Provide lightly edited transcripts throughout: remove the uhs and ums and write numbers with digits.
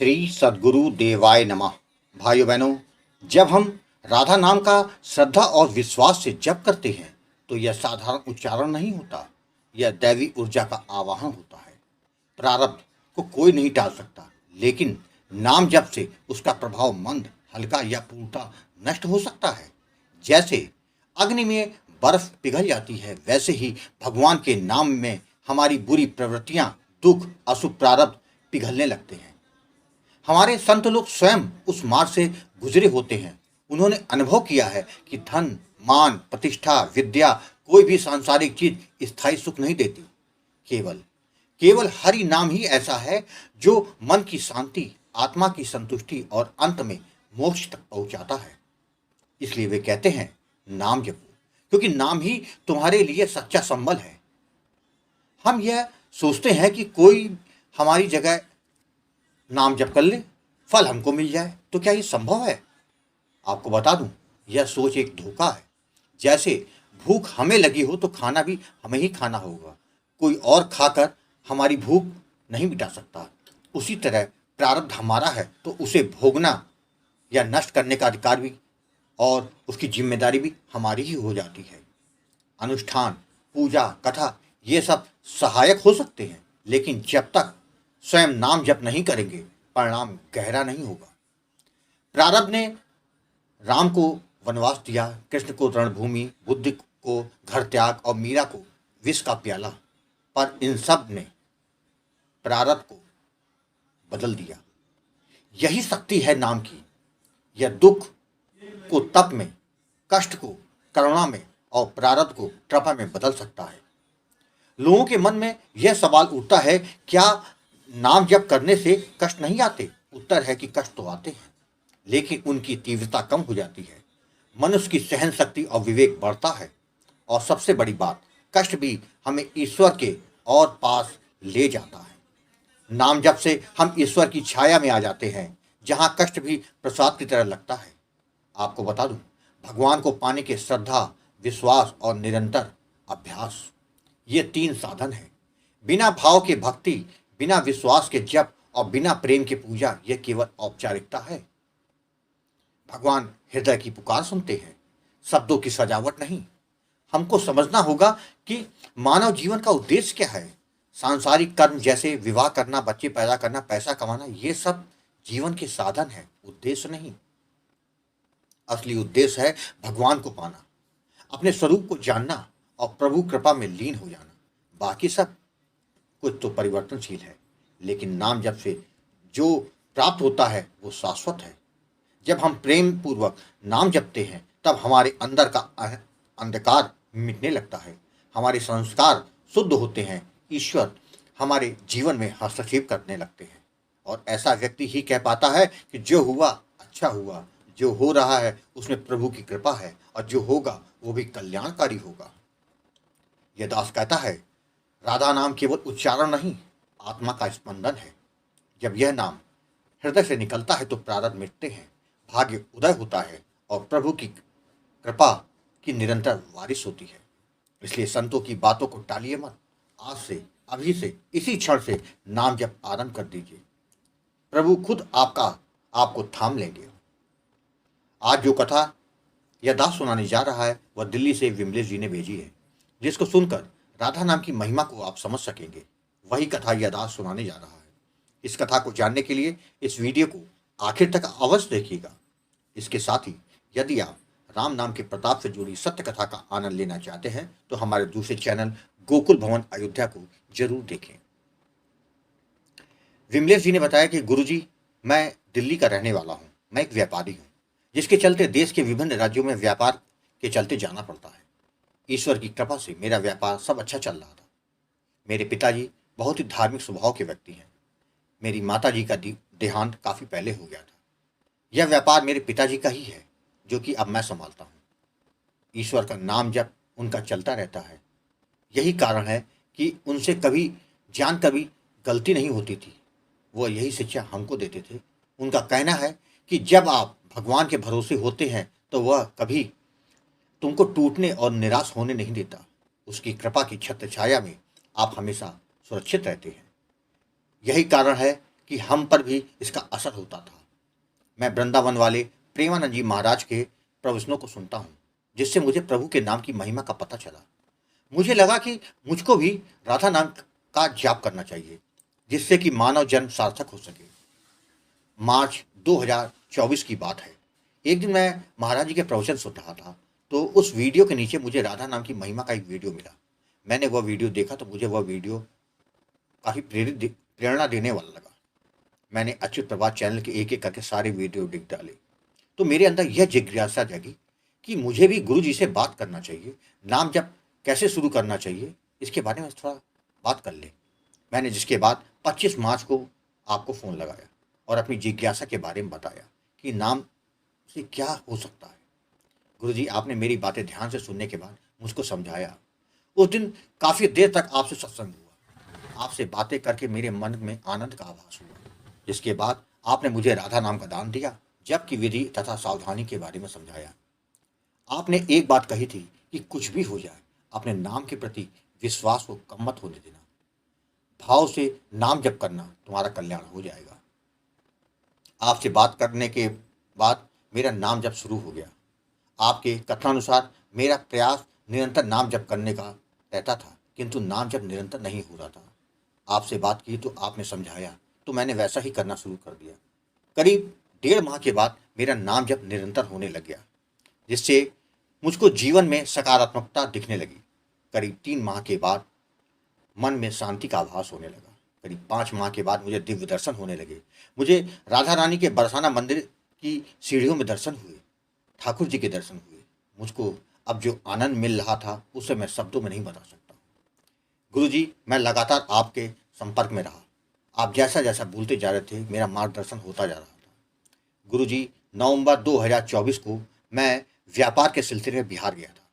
श्री सद्गुरु देवाय नमः। भाइयों बहनों, जब हम राधा नाम का श्रद्धा और विश्वास से जप करते हैं तो यह साधारण उच्चारण नहीं होता, यह दैवी ऊर्जा का आवाहन होता है। प्रारब्ध को कोई नहीं टाल सकता, लेकिन नाम जप से उसका प्रभाव मंद, हल्का या पूर्णतः नष्ट हो सकता है। जैसे अग्नि में बर्फ पिघल जाती है, वैसे ही भगवान के नाम में हमारी बुरी प्रवृत्तियां, दुख, अशुभ प्रारब्ध पिघलने लगते हैं। हमारे संत लोग स्वयं उस मार्ग से गुजरे होते हैं। उन्होंने अनुभव किया है कि धन, मान, प्रतिष्ठा, विद्या, कोई भी सांसारिक चीज स्थायी सुख नहीं देती। केवल केवल हरि नाम ही ऐसा है जो मन की शांति, आत्मा की संतुष्टि और अंत में मोक्ष तक पहुंचाता है। इसलिए वे कहते हैं, नाम जपो, क्योंकि नाम ही तुम्हारे लिए सच्चा संबल है। हम यह सोचते हैं कि कोई हमारी जगह नाम जप कर ले, फल हमको मिल जाए, तो क्या ये संभव है? आपको बता दूं, यह सोच एक धोखा है। जैसे भूख हमें लगी हो तो खाना भी हमें ही खाना होगा, कोई और खाकर हमारी भूख नहीं मिटा सकता। उसी तरह प्रारब्ध हमारा है तो उसे भोगना या नष्ट करने का अधिकार भी और उसकी जिम्मेदारी भी हमारी ही हो जाती है। अनुष्ठान, पूजा, कथा ये सब सहायक हो सकते हैं, लेकिन जब तक स्वयं नाम जप नहीं करेंगे, परिणाम गहरा नहीं होगा। प्रारब्ध ने राम को वनवास दिया, कृष्ण को रणभूमि, बुद्ध को घर त्याग और मीरा को विष का प्याला, पर इन सब ने प्रारब्ध को बदल दिया। यही शक्ति है नाम की। यह दुख को तप में, कष्ट को करुणा में और प्रारब्ध को कृपा में बदल सकता है। लोगों के मन में यह सवाल उठता है, क्या नाम जप करने से कष्ट नहीं आते? उत्तर है कि कष्ट तो आते हैं, लेकिन उनकी तीव्रता कम हो जाती है। मनुष्य की सहन शक्ति और विवेक बढ़ता है, और सबसे बड़ी बात, कष्ट भी हमें ईश्वर के और पास ले जाता है। नाम जप से हम ईश्वर की छाया में आ जाते हैं, जहां कष्ट भी प्रसाद की तरह लगता है। आपको बता दूं, भगवान को पाने के श्रद्धा, विश्वास और निरंतर अभ्यास, ये 3 साधन हैं। बिना भाव के भक्ति, बिना विश्वास के जप और बिना प्रेम के पूजा, यह केवल औपचारिकता है। भगवान हृदय की पुकार सुनते हैं, शब्दों की सजावट नहीं। हमको समझना होगा कि मानव जीवन का उद्देश्य क्या है। सांसारिक कर्म जैसे विवाह करना, बच्चे पैदा करना, पैसा कमाना, ये सब जीवन के साधन है, उद्देश्य नहीं। असली उद्देश्य है भगवान को पाना, अपने स्वरूप को जानना और प्रभु कृपा में लीन हो जाना। बाकी सब कुछ तो परिवर्तनशील है, लेकिन नाम जप से जो प्राप्त होता है वो शाश्वत है। जब हम प्रेम पूर्वक नाम जपते हैं, तब हमारे अंदर का अंधकार मिटने लगता है, हमारे संस्कार शुद्ध होते हैं, ईश्वर हमारे जीवन में हस्तक्षेप करने लगते हैं। और ऐसा व्यक्ति ही कह पाता है कि जो हुआ अच्छा हुआ, जो हो रहा है उसमें प्रभु की कृपा है, और जो होगा वो भी कल्याणकारी होगा। यह दास कहता है, राधा नाम केवल उच्चारण नहीं, आत्मा का स्पंदन है। जब यह नाम हृदय से निकलता है तो प्रारब्ध मिटते हैं, भाग्य उदय होता है और प्रभु की कृपा की निरंतर बारिश होती है। इसलिए संतों की बातों को टालिए मत। आज से, अभी से, इसी क्षण से नाम जप आरंभ कर दीजिए। प्रभु खुद आपको थाम लेंगे। आज जो कथा यह दास सुनाने जा रहा है वह दिल्ली से विमलेश जी ने भेजी है, जिसको सुनकर राधा नाम की महिमा को आप समझ सकेंगे। वही कथा यह दास सुनाने जा रहा है। इस कथा को जानने के लिए इस वीडियो को आखिर तक अवश्य देखिएगा। इसके साथ ही यदि आप राम नाम के प्रताप से जुड़ी सत्य कथा का आनंद लेना चाहते हैं तो हमारे दूसरे चैनल गोकुल भवन अयोध्या को जरूर देखें। विमलेश जी ने बताया कि गुरुजी, मैं दिल्ली का रहने वाला हूँ। मैं एक व्यापारी हूँ, जिसके चलते देश के विभिन्न राज्यों में व्यापार के चलते जाना पड़ता है। ईश्वर की कृपा से मेरा व्यापार सब अच्छा चल रहा था। मेरे पिताजी बहुत ही धार्मिक स्वभाव के व्यक्ति हैं। मेरी माताजी का देहांत काफ़ी पहले हो गया था। यह व्यापार मेरे पिताजी का ही है, जो कि अब मैं संभालता हूँ। ईश्वर का नाम जप उनका चलता रहता है। यही कारण है कि उनसे कभी गलती नहीं होती थी। वह यही शिक्षा हमको देते थे। उनका कहना है कि जब आप भगवान के भरोसे होते हैं तो वह कभी तुमको टूटने और निराश होने नहीं देता। उसकी कृपा की छत्र छाया में आप हमेशा सुरक्षित रहते हैं। यही कारण है कि हम पर भी इसका असर होता था। मैं वृंदावन वाले प्रेमानंद जी महाराज के प्रवचनों को सुनता हूँ, जिससे मुझे प्रभु के नाम की महिमा का पता चला। मुझे लगा कि मुझको भी राधा नाम का जाप करना चाहिए, जिससे कि मानव जन्म सार्थक हो सके। मार्च 2024 की बात है। एक दिन मैं महाराज जी के प्रवचन सुन रहा था, तो उस वीडियो के नीचे मुझे राधा नाम की महिमा का एक वीडियो मिला। मैंने वह वीडियो देखा तो मुझे वह वीडियो काफ़ी प्रेरणा देने वाला लगा। मैंने अच्युत प्रभात चैनल के एक-एक करके सारे वीडियो देख डाले। तो मेरे अंदर यह जिज्ञासा जागी कि मुझे भी गुरु जी से बात करना चाहिए। नाम जप कैसे शुरू करना चाहिए, इसके बारे में थोड़ा बात कर लें। मैंने जिसके बाद 25 मार्च को आपको फ़ोन लगाया और अपनी जिज्ञासा के बारे में बताया कि नाम से क्या हो सकता है। गुरुजी, आपने मेरी बातें ध्यान से सुनने के बाद मुझको समझाया। उस दिन काफ़ी देर तक आपसे सत्संग हुआ। आपसे बातें करके मेरे मन में आनंद का आभास हुआ। जिसके बाद आपने मुझे राधा नाम का दान दिया, जप की विधि तथा सावधानी के बारे में समझाया। आपने एक बात कही थी कि कुछ भी हो जाए, अपने नाम के प्रति विश्वास को कम मत होने देना। भाव से नाम जप करना, तुम्हारा कल्याण हो जाएगा। आपसे बात करने के बाद मेरा नाम जप शुरू हो गया। आपके कथनानुसार मेरा प्रयास निरंतर नाम जप करने का रहता था, किंतु नाम जप निरंतर नहीं हो रहा था। आपसे बात की तो आपने समझाया, तो मैंने वैसा ही करना शुरू कर दिया। करीब 1.5 माह के बाद मेरा नाम जप निरंतर होने लग गया, जिससे मुझको जीवन में सकारात्मकता दिखने लगी। करीब 3 माह के बाद मन में शांति का आभास होने लगा। करीब 5 माह के बाद मुझे दिव्य दर्शन होने लगे। मुझे राधा रानी के बरसाना मंदिर की सीढ़ियों में दर्शन हुए, ठाकुर जी के दर्शन हुए। मुझको अब जो आनंद मिल रहा था, उसे मैं शब्दों में नहीं बता सकता। गुरु जी, मैं लगातार आपके संपर्क में रहा। आप जैसा जैसा बोलते जा रहे थे, मेरा मार्गदर्शन होता जा रहा था। गुरु जी, नवंबर 2024 को मैं व्यापार के सिलसिले में बिहार गया था।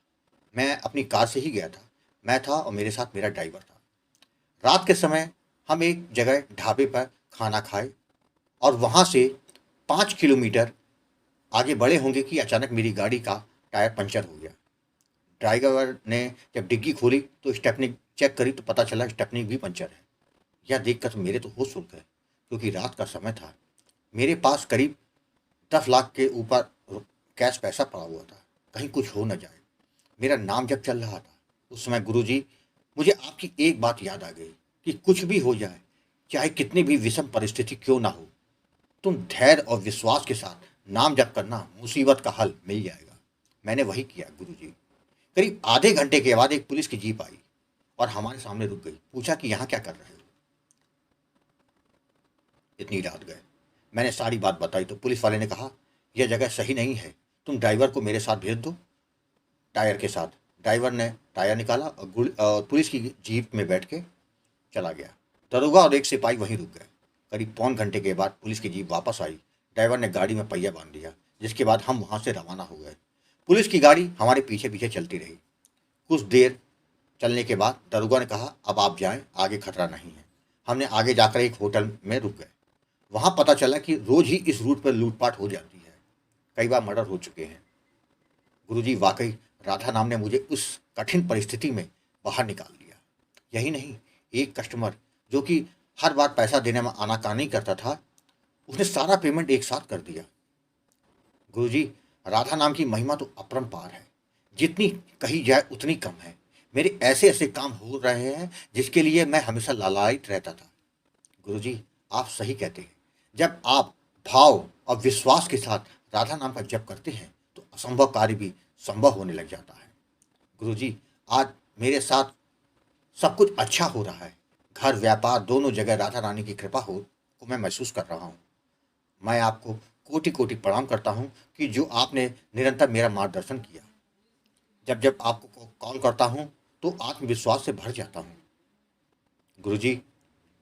मैं अपनी कार से ही गया था। मैं था और मेरे साथ मेरा ड्राइवर था। रात के समय हम एक जगह ढाबे पर खाना खाए और वहाँ से 5 किलोमीटर आगे बढ़े होंगे कि अचानक मेरी गाड़ी का टायर पंचर हो गया। ड्राइवर ने जब डिग्गी खोली तो स्टेपनी चेक करी तो पता चला स्टेपनी भी पंचर है। यह देखकर तो मेरे तो होश उड़ गए, क्योंकि रात का समय था। मेरे पास करीब 10 लाख के ऊपर कैश पैसा पड़ा हुआ था, कहीं कुछ हो न जाए। मेरा नाम जब चल रहा था, उस समय गुरुजी, मुझे आपकी एक बात याद आ गई कि कुछ भी हो जाए, चाहे कितनी भी विषम परिस्थिति क्यों ना हो, तुम धैर्य और विश्वास के साथ नाम जप करना, मुसीबत का हल मिल जाएगा। मैंने वही किया गुरुजी। करीब आधे घंटे के बाद एक पुलिस की जीप आई और हमारे सामने रुक गई। पूछा कि यहाँ क्या कर रहे हो? इतनी रात गए। मैंने सारी बात बताई तो पुलिस वाले ने कहा, यह जगह सही नहीं है, तुम ड्राइवर को मेरे साथ भेज दो। टायर के साथ ड्राइवर ने टायर निकाला और पुलिस की जीप में बैठ के चला गया। दरोगा और एक सिपाही वहीं रुक गए। करीब पौन घंटे के बाद पुलिस की जीप वापस आई। ड्राइवर ने गाड़ी में पहिया बांध दिया, जिसके बाद हम वहाँ से रवाना हो गए। पुलिस की गाड़ी हमारे पीछे पीछे चलती रही। कुछ देर चलने के बाद दरोगा ने कहा, अब आप जाएं, आगे खतरा नहीं है। हमने आगे जाकर एक होटल में रुक गए। वहाँ पता चला कि रोज ही इस रूट पर लूटपाट हो जाती है। कई बार मर्डर हो चुके हैं। गुरुजी, वाकई राधा नाम ने मुझे उस कठिन परिस्थिति में बाहर निकाल लिया। यही नहीं, एक कस्टमर जो कि हर बार पैसा देने में आनाकानी करता था, उसने सारा पेमेंट एक साथ कर दिया। गुरुजी, राधा नाम की महिमा तो अपरंपार है, जितनी कही जाए उतनी कम है। मेरे ऐसे ऐसे काम हो रहे हैं जिसके लिए मैं हमेशा लालायित रहता था। गुरुजी, आप सही कहते हैं। जब आप भाव और विश्वास के साथ राधा नाम का जप करते हैं तो असंभव कार्य भी संभव होने लग जाता है। गुरुजी, आज मेरे साथ सब कुछ अच्छा हो रहा है। घर व्यापार दोनों जगह राधा रानी की कृपा हो को मैं महसूस कर रहा हूँ। मैं आपको कोटि कोटि प्रणाम करता हूँ कि जो आपने निरंतर मेरा मार्गदर्शन किया। जब जब आपको कॉल करता हूँ तो आत्मविश्वास से भर जाता हूँ। गुरुजी,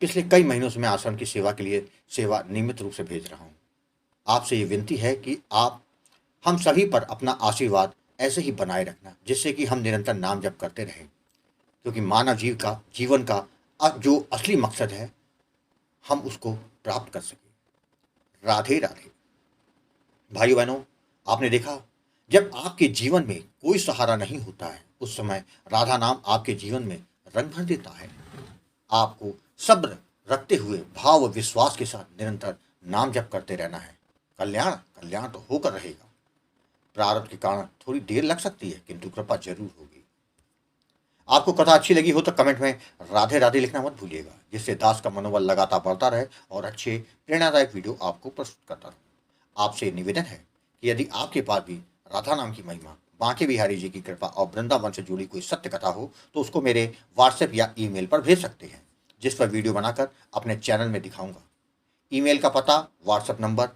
पिछले कई महीनों से मैं आश्रम की सेवा के लिए सेवा नियमित रूप से भेज रहा हूँ। आपसे ये विनती है कि आप हम सभी पर अपना आशीर्वाद ऐसे ही बनाए रखना, जिससे कि हम निरंतर नाम जप करते रहें, क्योंकि मानव जीवन का जो असली मकसद है, हम उसको प्राप्त कर सकें। राधे राधे। भाइयों बहनों, आपने देखा, जब आपके जीवन में कोई सहारा नहीं होता है, उस समय राधा नाम आपके जीवन में रंग भर देता है। आपको सब्र, रखते हुए भाव व विश्वास के साथ निरंतर नाम जप करते रहना है। कल्याण कल्याण तो होकर रहेगा। प्रारब्ध के कारण थोड़ी देर लग सकती है, किंतु कृपा जरूर होगी। आपको कथा अच्छी लगी हो तो कमेंट में राधे राधे लिखना मत भूलिएगा, जिससे दास का मनोबल लगातार बढ़ता रहे और अच्छे प्रेरणादायक वीडियो आपको प्रस्तुत करता रहूं। आपसे निवेदन है कि यदि आपके पास भी राधा नाम की महिमा, बांके बिहारी जी की कृपा और वृंदावन से जुड़ी कोई सत्य कथा हो तो उसको मेरे व्हाट्सएप या ईमेल पर भेज सकते हैं, जिस पर वीडियो बनाकर अपने चैनल में दिखाऊंगा। ईमेल का पता, व्हाट्सएप नंबर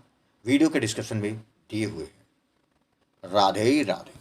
वीडियो के डिस्क्रिप्शन में दिए हुए हैं। राधे राधे।